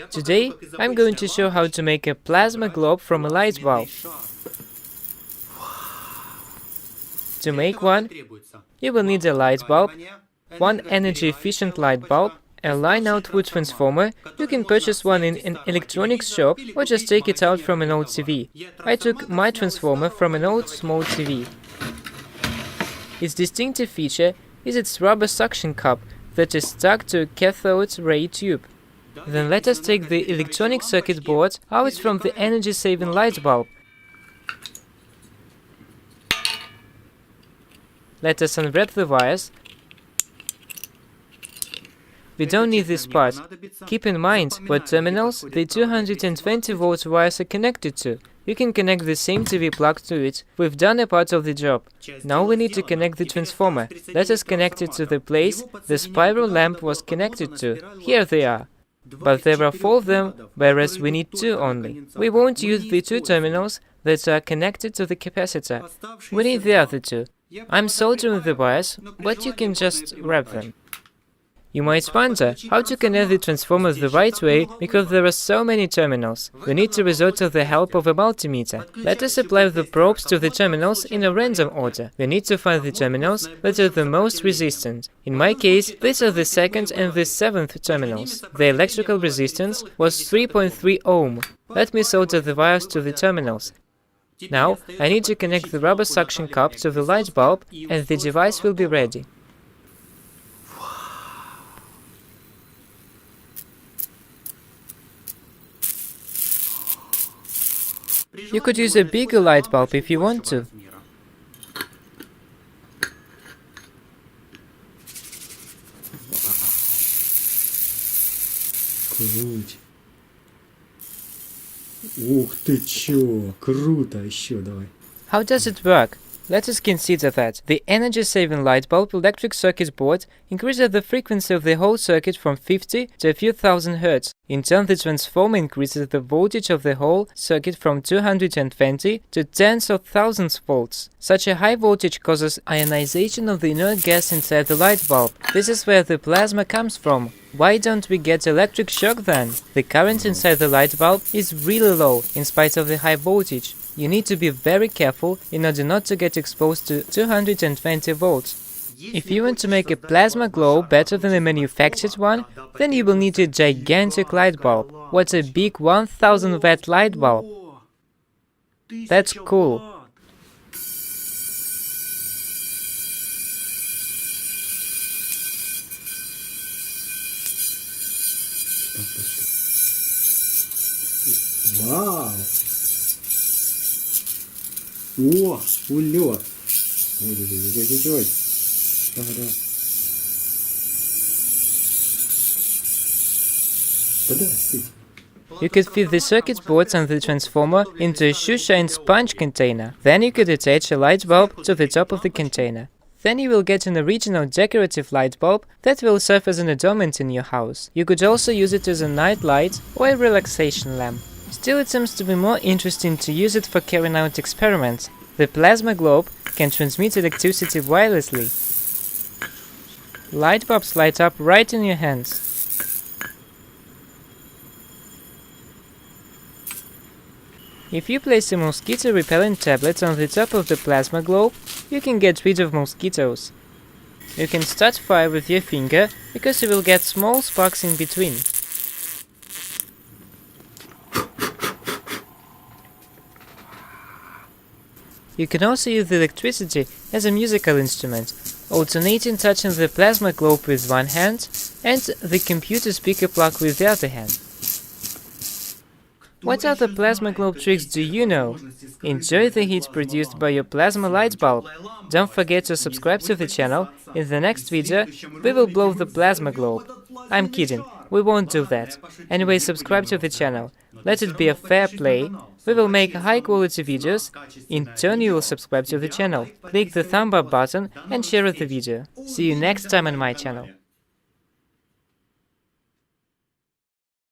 Today, I'm going to show how to make a plasma globe from a light bulb. To make one, you will need a light bulb, one energy-efficient light bulb, a line output transformer. You can purchase one in an electronics shop or just take it out from an old TV. I took my transformer from an old small TV. Its distinctive feature is its rubber suction cup that is stuck to a cathode ray tube. Then let us take the electronic circuit board out from the energy-saving light bulb. Let us unwrap the wires. We don't need this part. Keep in mind what terminals the 220-volt wires are connected to. You can connect the same TV plug to it. We've done a part of the job. Now we need to connect the transformer. Let us connect it to the place the spiral lamp was connected to. Here they are. But there are 4 of them, whereas we need 2 only. We won't use the 2 terminals that are connected to the capacitor. We need the other 2. I'm soldering the wires, but you can just wrap them. You might wonder how to connect the transformer the right way because there are so many terminals. We need to resort to the help of a multimeter. Let us apply the probes to the terminals in a random order. We need to find the terminals that are the most resistant. In my case, these are the 2nd and the 7th terminals. The electrical resistance was 3.3 ohm. Let me solder the wires to the terminals. Now, I need to connect the rubber suction cup to the light bulb and the device will be ready. You could use a bigger light bulb if you want to. Круть. Ух ты чё, круто, еще давай. How does it work? Let us consider that the energy-saving light bulb electric circuit board increases the frequency of the whole circuit from 50 to a few thousand Hz. In turn, the transformer increases the voltage of the whole circuit from 220 to tens of thousands volts. Such a high voltage causes ionization of the inert gas inside the light bulb. This is where the plasma comes from. Why don't we get electric shock then? The current inside the light bulb is really low in spite of the high voltage. You need to be very careful in order not to get exposed to 220 volts. If you want to make a plasma globe better than a manufactured one, then you will need a gigantic light bulb. What's a big 1000 watt light bulb? That's cool. Вау! О, улет! Ой-ой-ой-ой-ой-ой! Давай, давай. Да-да, стой. You could fit the circuit boards and the transformer into a shoe shine sponge container. Then you could attach a light bulb to the top of the container. Then you will get an original decorative light bulb that will serve as an adornment in your house. You could also use it as a night light or a relaxation lamp. Still, it seems to be more interesting to use it for carrying out experiments. The plasma globe can transmit electricity wirelessly. Light bulbs light up right in your hands. If you place a mosquito repellent tablet on the top of the plasma globe, you can get rid of mosquitoes. You can start fire with your finger because you will get small sparks in between. You can also use the electricity as a musical instrument, alternating touching the plasma globe with one hand and the computer speaker plug with the other hand. What other plasma globe tricks do you know? Enjoy the heat produced by your plasma light bulb. Don't forget to subscribe to the channel. In the next video, we will blow the plasma globe. I'm kidding, we won't do that. Anyway, subscribe to the channel. Let it be a fair play. We will make high-quality videos. In turn, you will subscribe to the channel. Click the thumb up button and share the video. See you next time on my channel.